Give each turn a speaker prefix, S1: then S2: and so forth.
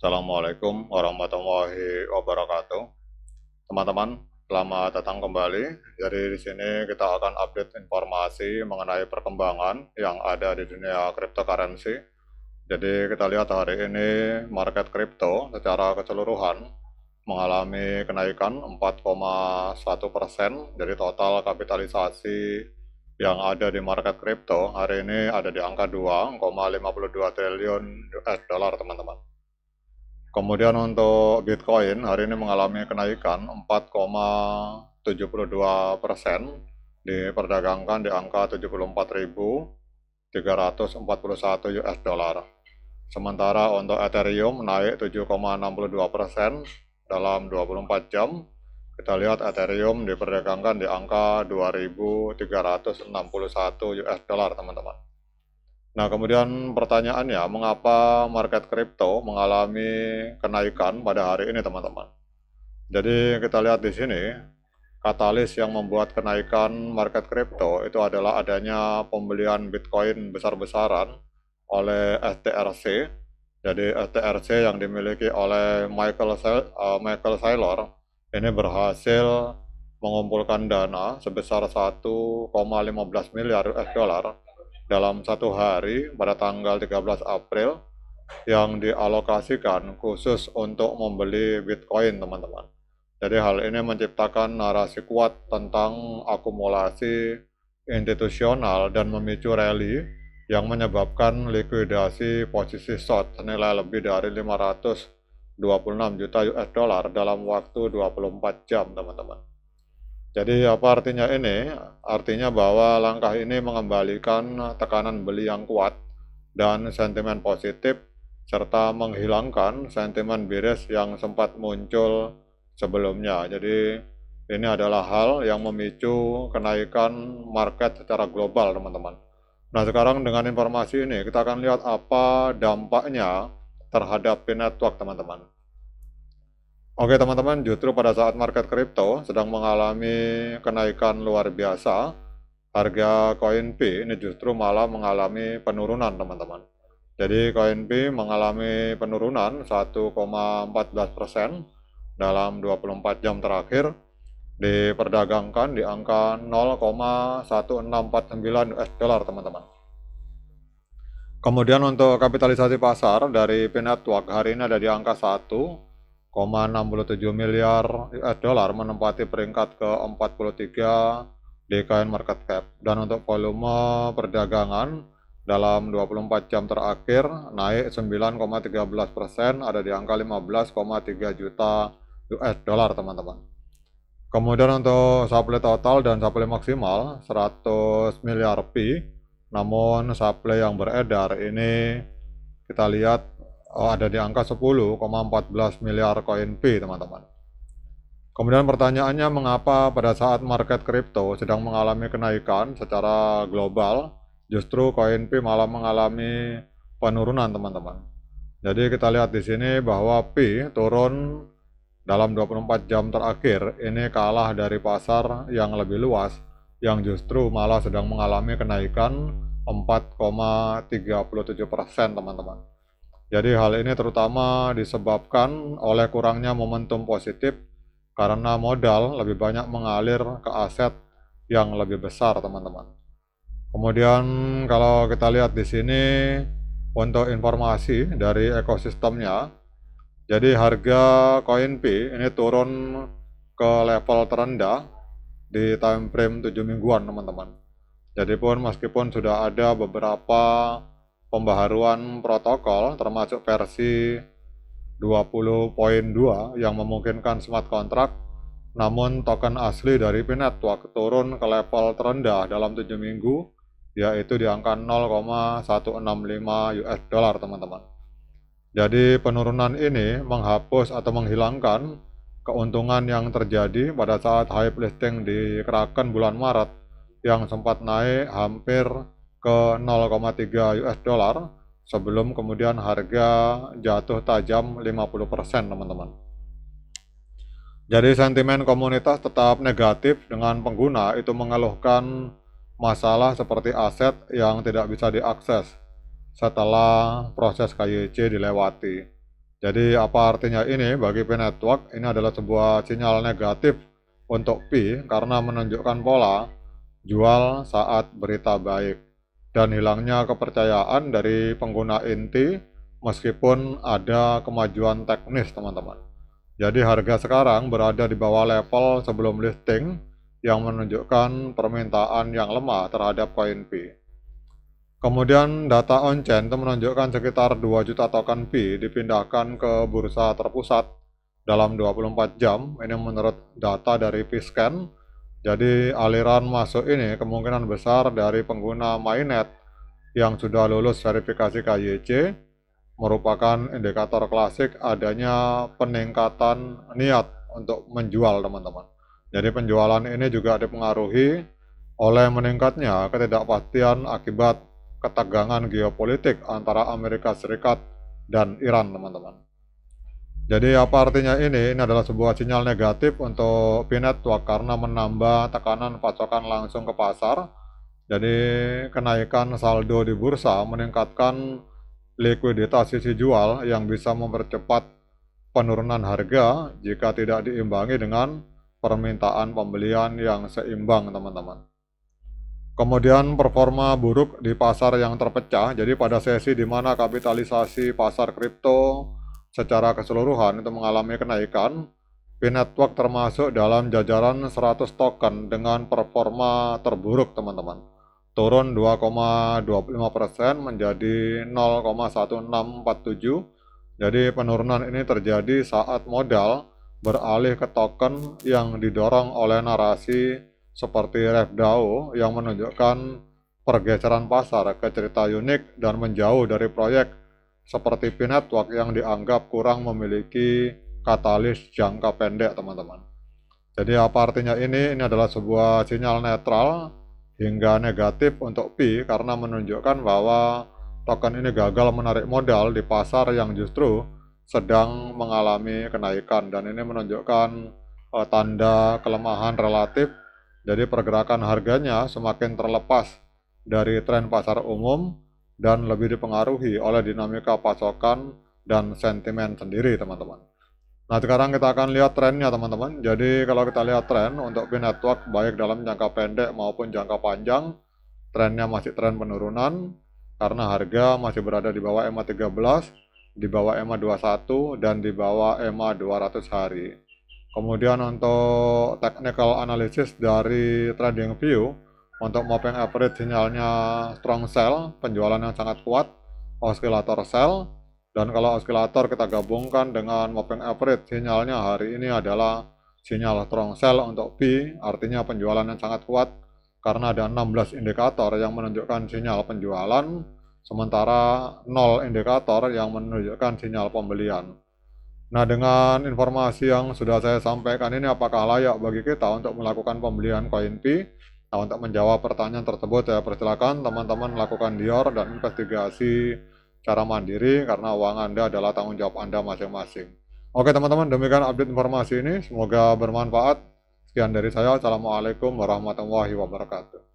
S1: Assalamualaikum warahmatullahi wabarakatuh. Teman-teman, selamat datang kembali. Jadi di sini kita akan update informasi mengenai perkembangan yang ada di dunia cryptocurrency. Jadi kita lihat hari ini market kripto secara keseluruhan mengalami kenaikan 4,1%. Jadi total kapitalisasi yang ada di market kripto hari ini ada di angka 2,52 triliun US dollar, teman-teman. Kemudian untuk Bitcoin hari ini mengalami kenaikan 4,72%, diperdagangkan di angka 74.341 US dollar. Sementara untuk Ethereum naik 7,62% dalam 24 jam. Kita lihat Ethereum diperdagangkan di angka 2.361 US dollar, teman-teman. Nah, kemudian pertanyaannya, mengapa market kripto mengalami kenaikan pada hari ini, teman-teman? Jadi kita lihat di sini, katalis yang membuat kenaikan market kripto itu adalah adanya pembelian Bitcoin besar-besaran oleh STRC. Jadi STRC yang dimiliki oleh Michael Saylor ini berhasil mengumpulkan dana sebesar 1,15 miliar US dollar dalam satu hari pada tanggal 13 April yang dialokasikan khusus untuk membeli Bitcoin, teman-teman. Jadi hal ini menciptakan narasi kuat tentang akumulasi institusional dan memicu rally yang menyebabkan likuidasi posisi short senilai lebih dari 526 juta US dollar dalam waktu 24 jam, teman-teman. Jadi apa artinya ini? Artinya bahwa langkah ini mengembalikan tekanan beli yang kuat dan sentimen positif, serta menghilangkan sentimen bearish yang sempat muncul sebelumnya. Jadi ini adalah hal yang memicu kenaikan market secara global, teman-teman. Nah, sekarang dengan informasi ini kita akan lihat apa dampaknya terhadap P-Network, teman-teman. Oke teman-teman, justru pada saat market kripto sedang mengalami kenaikan luar biasa, harga koin P ini justru malah mengalami penurunan, teman-teman. Jadi koin P mengalami penurunan 1,14% dalam 24 jam terakhir, diperdagangkan di angka 0,1649 US dollar, teman-teman. Kemudian untuk kapitalisasi pasar dari P-Network hari ini ada di angka 1,67 miliar US dollar, menempati peringkat ke-43 di koin market cap. Dan untuk volume perdagangan dalam 24 jam terakhir naik 9,13%, ada di angka 15,3 juta US dollar, teman-teman. Kemudian untuk supply total dan supply maksimal 100 miliar P, namun supply yang beredar ini kita lihat ada di angka 10,14 miliar koin P, teman-teman. Kemudian pertanyaannya, mengapa pada saat market kripto sedang mengalami kenaikan secara global, justru koin P malah mengalami penurunan, teman-teman. Jadi kita lihat di sini bahwa P turun dalam 24 jam terakhir ini kalah dari pasar yang lebih luas yang justru malah sedang mengalami kenaikan 4,37%, teman-teman. Jadi hal ini terutama disebabkan oleh kurangnya momentum positif karena modal lebih banyak mengalir ke aset yang lebih besar, teman-teman. Kemudian kalau kita lihat di sini untuk informasi dari ekosistemnya, jadi harga koin P ini turun ke level terendah di time frame 7 mingguan, teman-teman. Jadi meskipun sudah ada beberapa pembaharuan protokol termasuk versi 20.2 yang memungkinkan smart contract, namun token asli dari P-Network turun ke level terendah dalam 7 minggu, yaitu di angka 0,165 US dollar, teman-teman. Jadi penurunan ini menghapus atau menghilangkan keuntungan yang terjadi pada saat hype listing di Kraken bulan Maret yang sempat naik hampir ke 0,3 US dollar sebelum kemudian harga jatuh tajam 50%, teman-teman. Jadi sentimen komunitas tetap negatif dengan pengguna itu mengeluhkan masalah seperti aset yang tidak bisa diakses setelah proses KYC dilewati. Jadi apa artinya ini bagi P network? Ini adalah sebuah sinyal negatif untuk P karena menunjukkan pola jual saat berita baik dan hilangnya kepercayaan dari pengguna inti meskipun ada kemajuan teknis, teman-teman. Jadi harga sekarang berada di bawah level sebelum listing yang menunjukkan permintaan yang lemah terhadap koin P. Kemudian data on-chain itu menunjukkan sekitar 2 juta token P dipindahkan ke bursa terpusat dalam 24 jam. Ini menurut data dari Pscan. Jadi aliran masuk ini kemungkinan besar dari pengguna mainnet yang sudah lulus verifikasi KYC, merupakan indikator klasik adanya peningkatan niat untuk menjual, teman-teman. Jadi penjualan ini juga dipengaruhi oleh meningkatnya ketidakpastian akibat ketegangan geopolitik antara Amerika Serikat dan Iran, teman-teman. Jadi apa artinya ini? Ini adalah sebuah sinyal negatif untuk P network karena menambah tekanan pasokan langsung ke pasar. Jadi kenaikan saldo di bursa meningkatkan likuiditas sisi jual yang bisa mempercepat penurunan harga jika tidak diimbangi dengan permintaan pembelian yang seimbang, teman-teman. Kemudian performa buruk di pasar yang terpecah. Jadi pada sesi di mana kapitalisasi pasar kripto secara keseluruhan itu mengalami kenaikan, P network termasuk dalam jajaran 100 token dengan performa terburuk, teman-teman. Turun 2,25% menjadi 0,1647. Jadi penurunan ini terjadi saat modal beralih ke token yang didorong oleh narasi seperti RevDAO yang menunjukkan pergeseran pasar ke cerita unik dan menjauh dari proyek seperti P network yang dianggap kurang memiliki katalis jangka pendek, teman-teman. Jadi apa artinya ini? Ini adalah sebuah sinyal netral hingga negatif untuk P karena menunjukkan bahwa token ini gagal menarik modal di pasar yang justru sedang mengalami kenaikan, dan ini menunjukkan tanda kelemahan relatif. Jadi pergerakan harganya semakin terlepas dari tren pasar umum dan lebih dipengaruhi oleh dinamika pasokan dan sentimen sendiri, teman-teman. Nah, sekarang kita akan lihat trennya, teman-teman. Jadi kalau kita lihat tren untuk P network baik dalam jangka pendek maupun jangka panjang, trennya masih tren penurunan karena harga masih berada di bawah EMA 13, di bawah EMA 21, dan di bawah EMA 200 hari. Kemudian untuk technical analysis dari TradingView, untuk moving average sinyalnya strong sell, penjualan yang sangat kuat, oscillator sell, dan kalau oscillator kita gabungkan dengan moving average, sinyalnya hari ini adalah sinyal strong sell untuk P, artinya penjualan yang sangat kuat karena ada 16 indikator yang menunjukkan sinyal penjualan, sementara 0 indikator yang menunjukkan sinyal pembelian. Nah, dengan informasi yang sudah saya sampaikan ini, apakah layak bagi kita untuk melakukan pembelian koin P? Nah, untuk menjawab pertanyaan tersebut, saya persilakan teman-teman melakukan dior dan investigasi secara mandiri karena uang Anda adalah tanggung jawab Anda masing-masing. Oke teman-teman, demikian update informasi ini. Semoga bermanfaat. Sekian dari saya. Assalamualaikum warahmatullahi wabarakatuh.